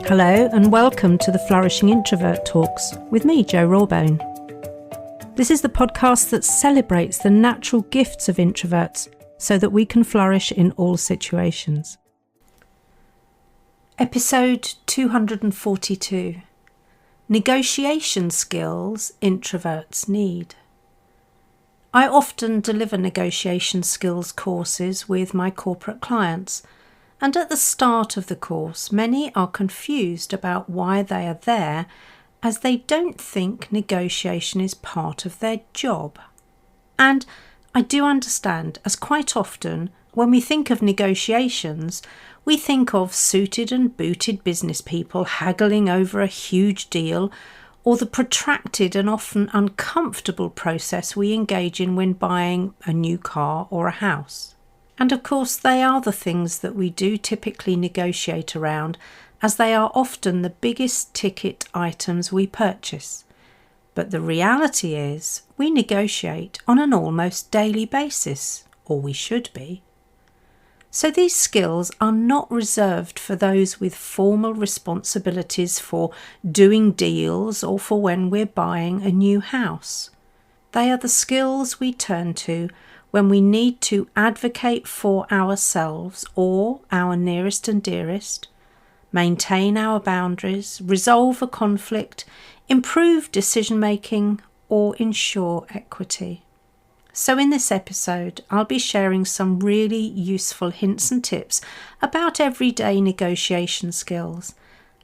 Hello and welcome to the Flourishing Introvert Talks with me, Jo Rawbone. This is the podcast that celebrates the natural gifts of introverts so that we can flourish in all situations. Episode 242. Negotiation skills introverts need. I often deliver negotiation skills courses with my corporate clients, and at the start of the course, many are confused about why they are there, as they don't think negotiation is part of their job. And I do understand, as quite often, when we think of negotiations, we think of suited and booted business people haggling over a huge deal, or the protracted and often uncomfortable process we engage in when buying a new car or a house. And of course, they are the things that we do typically negotiate around, as they are often the biggest ticket items we purchase. But the reality is, we negotiate on an almost daily basis, or we should be. So these skills are not reserved for those with formal responsibilities for doing deals or for when we're buying a new house. They are the skills we turn to when we need to advocate for ourselves or our nearest and dearest, maintain our boundaries, resolve a conflict, improve decision-making, or ensure equity. So in this episode, I'll be sharing some really useful hints and tips about everyday negotiation skills,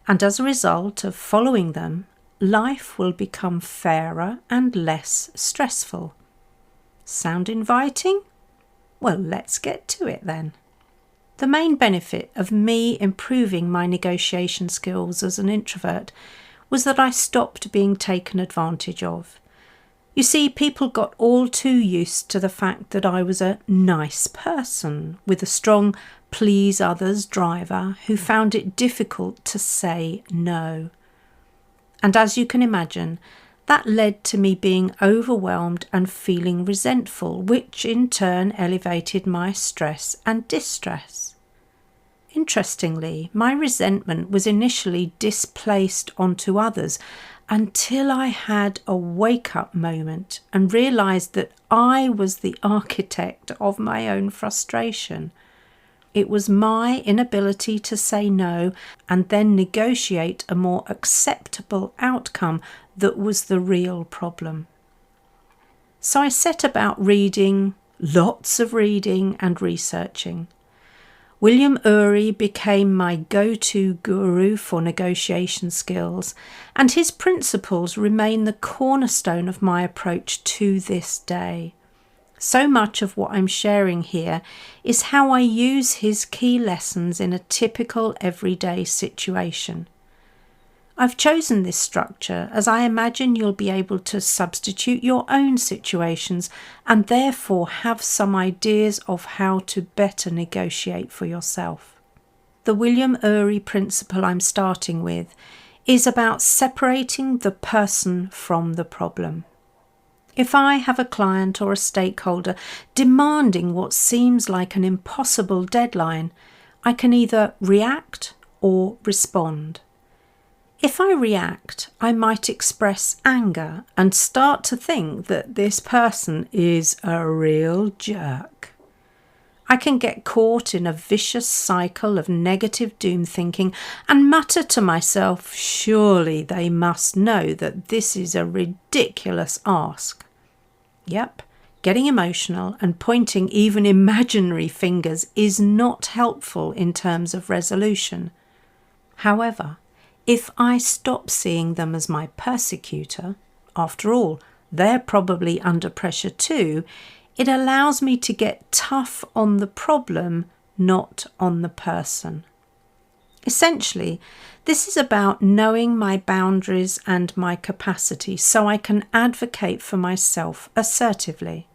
and as a result of following them, life will become fairer and less stressful. Sound inviting? Well, let's get to it then. The main benefit of me improving my negotiation skills as an introvert was that I stopped being taken advantage of. You see, people got all too used to the fact that I was a nice person with a strong please others driver who found it difficult to say no. And as you can imagine, that led to me being overwhelmed and feeling resentful, which in turn elevated my stress and distress. Interestingly, my resentment was initially displaced onto others until I had a wake-up moment and realised that I was the architect of my own frustration. It was my inability to say no and then negotiate a more acceptable outcome that was the real problem. So I set about reading, lots of reading and researching. William Ury became my go-to guru for negotiation skills, and his principles remain the cornerstone of my approach to this day. So much of what I'm sharing here is how I use his key lessons in a typical everyday situation. I've chosen this structure as I imagine you'll be able to substitute your own situations and therefore have some ideas of how to better negotiate for yourself. The William Ury principle I'm starting with is about separating the person from the problem. If I have a client or a stakeholder demanding what seems like an impossible deadline, I can either react or respond. If I react, I might express anger and start to think that this person is a real jerk. I can get caught in a vicious cycle of negative doom thinking and mutter to myself, surely they must know that this is a ridiculous ask. Yep, getting emotional and pointing even imaginary fingers is not helpful in terms of resolution. However, if I stop seeing them as my persecutor, after all, they're probably under pressure too, it allows me to get tough on the problem, not on the person. Essentially, this is about knowing my boundaries and my capacity so I can advocate for myself assertively.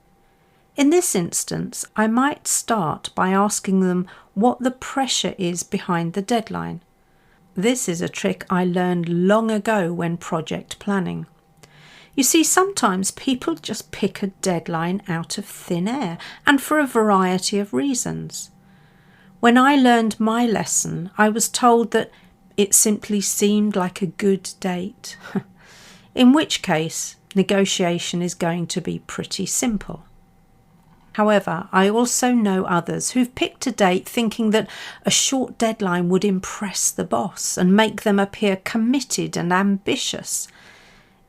In this instance, I might start by asking them what the pressure is behind the deadline. This is a trick I learned long ago when project planning. You see, sometimes people just pick a deadline out of thin air, and for a variety of reasons. When I learned my lesson, I was told that it simply seemed like a good date, in which case negotiation is going to be pretty simple. However, I also know others who've picked a date thinking that a short deadline would impress the boss and make them appear committed and ambitious.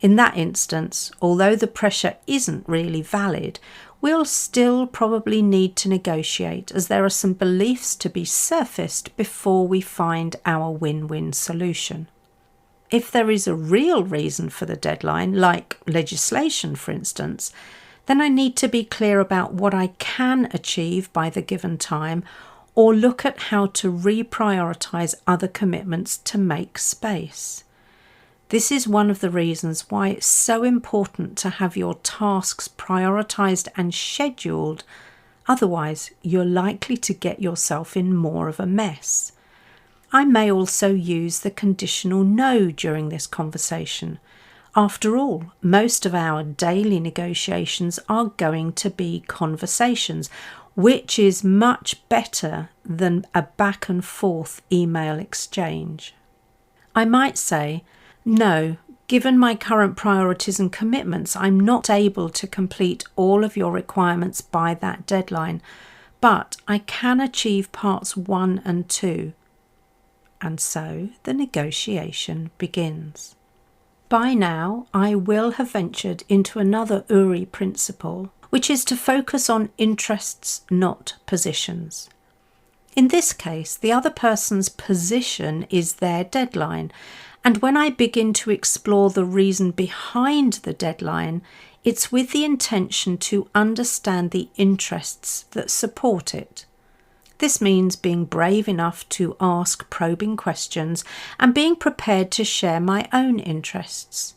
In that instance, although the pressure isn't really valid, we'll still probably need to negotiate, as there are some beliefs to be surfaced before we find our win-win solution. If there is a real reason for the deadline, like legislation for instance, then I need to be clear about what I can achieve by the given time, or look at how to reprioritise other commitments to make space. This is one of the reasons why it's so important to have your tasks prioritised and scheduled, otherwise you're likely to get yourself in more of a mess. I may also use the conditional no during this conversation. After all, most of our daily negotiations are going to be conversations, which is much better than a back and forth email exchange. I might say, no, given my current priorities and commitments, I'm not able to complete all of your requirements by that deadline, but I can achieve parts 1 and 2. And so the negotiation begins. By now, I will have ventured into another Ury principle, which is to focus on interests, not positions. In this case, the other person's position is their deadline, and when I begin to explore the reason behind the deadline, it's with the intention to understand the interests that support it. This means being brave enough to ask probing questions and being prepared to share my own interests.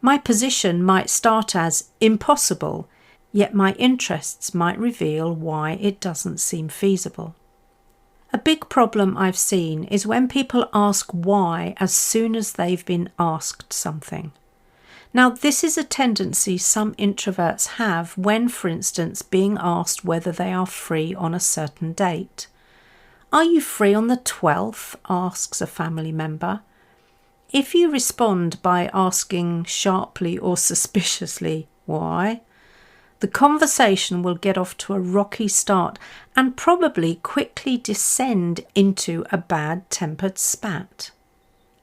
My position might start as impossible, yet my interests might reveal why it doesn't seem feasible. A big problem I've seen is when people ask why as soon as they've been asked something. Now, this is a tendency some introverts have when, for instance, being asked whether they are free on a certain date. Are you free on the 12th? Asks a family member. If you respond by asking sharply or suspiciously, why? The conversation will get off to a rocky start and probably quickly descend into a bad-tempered spat.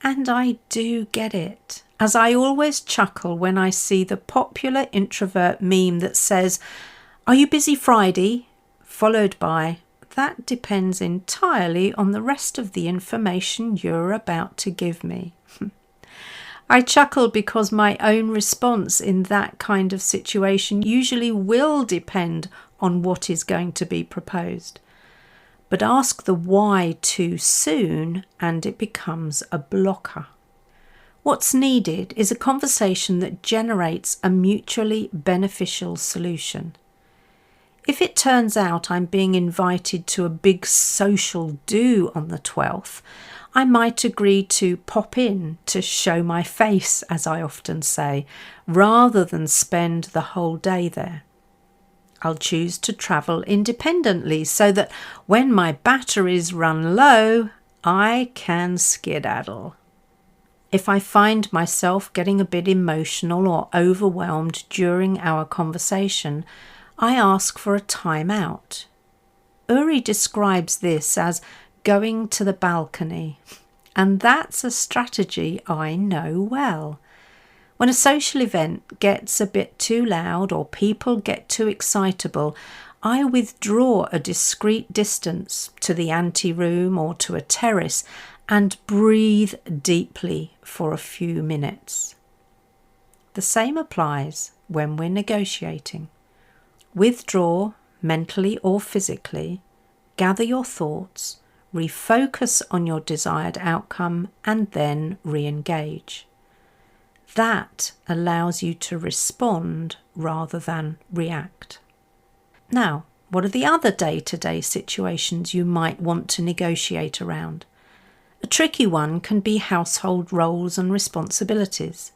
And I do get it, as I always chuckle when I see the popular introvert meme that says, "Are you busy Friday?" followed by, "That depends entirely on the rest of the information you're about to give me." I chuckle because my own response in that kind of situation usually will depend on what is going to be proposed. But ask the why too soon and it becomes a blocker. What's needed is a conversation that generates a mutually beneficial solution. If it turns out I'm being invited to a big social do on the 12th, I might agree to pop in to show my face, as I often say, rather than spend the whole day there. I'll choose to travel independently so that when my batteries run low, I can skedaddle. If I find myself getting a bit emotional or overwhelmed during our conversation, I ask for a time out. Ury describes this as going to the balcony, and that's a strategy I know well. When a social event gets a bit too loud or people get too excitable, I withdraw a discreet distance to the anteroom or to a terrace and breathe deeply for a few minutes. The same applies when we're negotiating. Withdraw, mentally or physically, gather your thoughts, refocus on your desired outcome, and then re-engage. That allows you to respond rather than react. Now, what are the other day-to-day situations you might want to negotiate around? A tricky one can be household roles and responsibilities.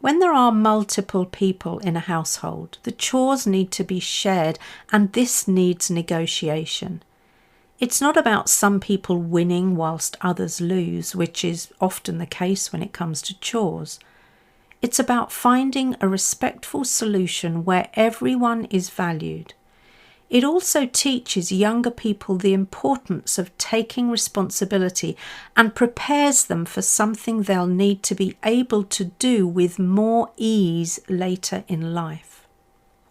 When there are multiple people in a household, the chores need to be shared, and this needs negotiation. It's not about some people winning whilst others lose, which is often the case when it comes to chores. It's about finding a respectful solution where everyone is valued. It also teaches younger people the importance of taking responsibility and prepares them for something they'll need to be able to do with more ease later in life.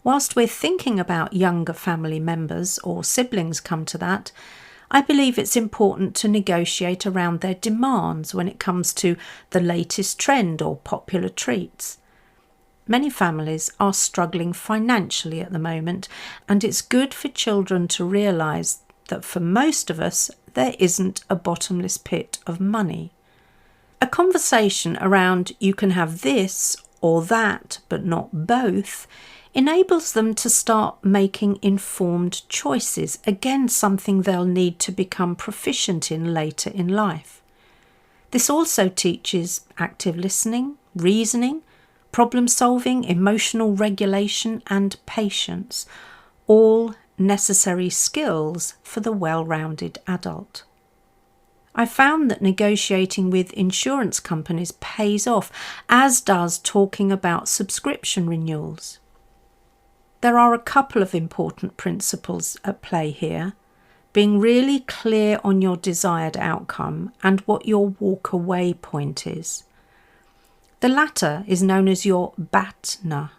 Whilst we're thinking about younger family members, or siblings come to that, I believe it's important to negotiate around their demands when it comes to the latest trend or popular treats. Many families are struggling financially at the moment, and it's good for children to realise that for most of us, there isn't a bottomless pit of money. A conversation around you can have this or that, but not both, enables them to start making informed choices, again something they'll need to become proficient in later in life. This also teaches active listening, reasoning, problem solving, emotional regulation and patience, all necessary skills for the well-rounded adult. I found that negotiating with insurance companies pays off, as does talking about subscription renewals. There are a couple of important principles at play here: being really clear on your desired outcome and what your walk-away point is. The latter is known as your BATNA,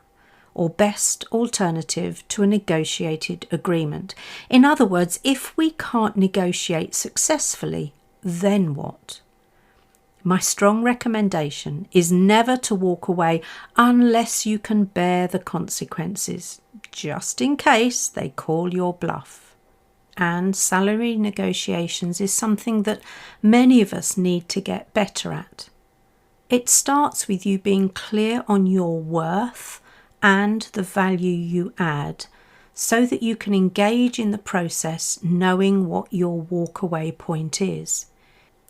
or best alternative to a negotiated agreement. In other words, if we can't negotiate successfully, then what? My strong recommendation is never to walk away unless you can bear the consequences, just in case they call your bluff. And salary negotiations is something that many of us need to get better at. It starts with you being clear on your worth and the value you add, so that you can engage in the process knowing what your walkaway point is.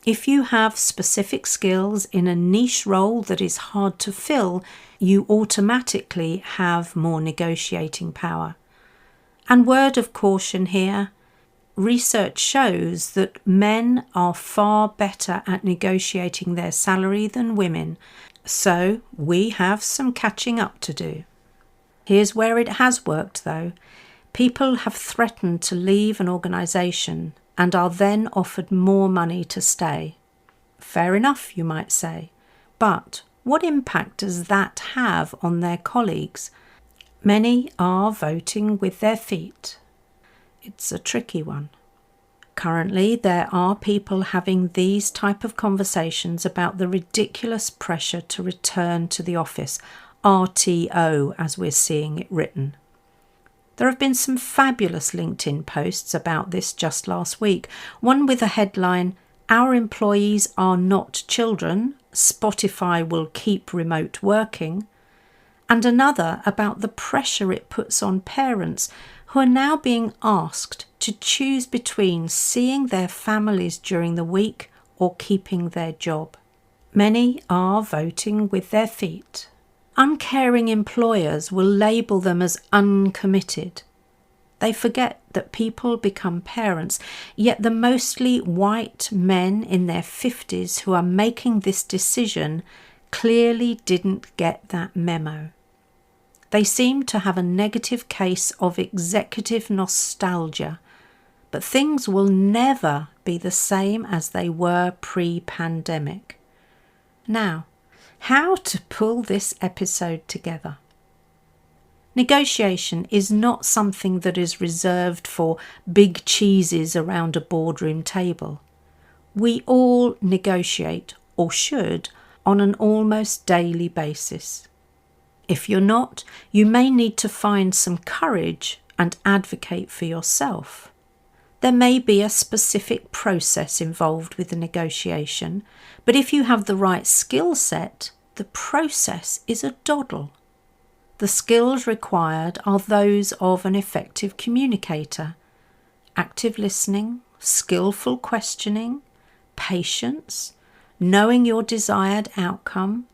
If you have specific skills in a niche role that is hard to fill, you automatically have more negotiating power. And word of caution here, research shows that men are far better at negotiating their salary than women, so we have some catching up to do. Here's where it has worked though. People have threatened to leave an organisation and are then offered more money to stay. Fair enough, you might say, but what impact does that have on their colleagues? Many are voting with their feet. It's a tricky one. Currently, there are people having these type of conversations about the ridiculous pressure to return to the office, RTO as we're seeing it written. There have been some fabulous LinkedIn posts about this just last week. One with a headline, "Our employees are not children, Spotify will keep remote working," and another about the pressure it puts on parents who are now being asked to choose between seeing their families during the week or keeping their job. Many are voting with their feet. Uncaring employers will label them as uncommitted. They forget that people become parents, yet the mostly white men in their 50s who are making this decision clearly didn't get that memo. They seem to have a negative case of executive nostalgia, but things will never be the same as they were pre-pandemic. Now, how to pull this episode together. Negotiation is not something that is reserved for big cheeses around a boardroom table. We all negotiate, or should, on an almost daily basis. If you're not, you may need to find some courage and advocate for yourself. There may be a specific process involved with the negotiation, but if you have the right skill set, the process is a doddle. The skills required are those of an effective communicator: active listening, skillful questioning, patience, knowing your desired outcome,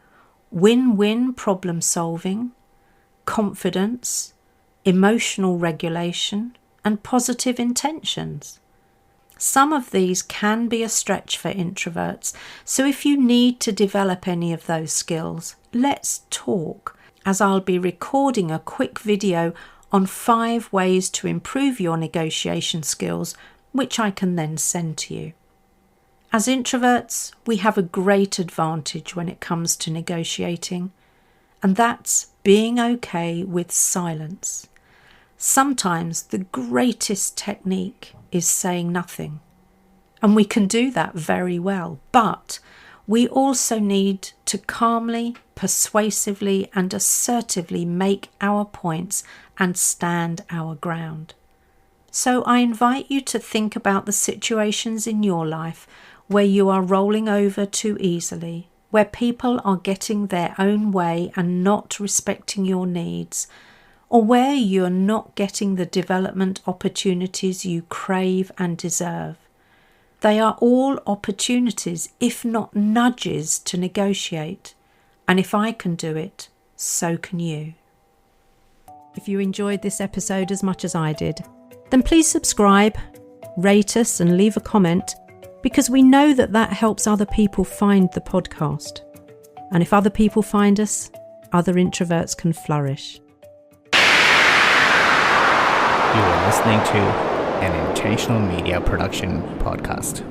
win-win problem solving, confidence, emotional regulation, and positive intentions. Some of these can be a stretch for introverts, so if you need to develop any of those skills, let's talk, as I'll be recording a quick video on 5 ways to improve your negotiation skills, which I can then send to you. As introverts, we have a great advantage when it comes to negotiating, and that's being okay with silence. Sometimes the greatest technique is saying nothing, and we can do that very well, but we also need to calmly, persuasively and assertively make our points and stand our ground. So I invite you to think about the situations in your life where you are rolling over too easily, where people are getting their own way and not respecting your needs, or where you're not getting the development opportunities you crave and deserve. They are all opportunities, if not nudges, to negotiate. And if I can do it, so can you. If you enjoyed this episode as much as I did, then please subscribe, rate us and leave a comment, because we know that helps other people find the podcast. And if other people find us, other introverts can flourish. You are listening to an Intentional Media Production podcast.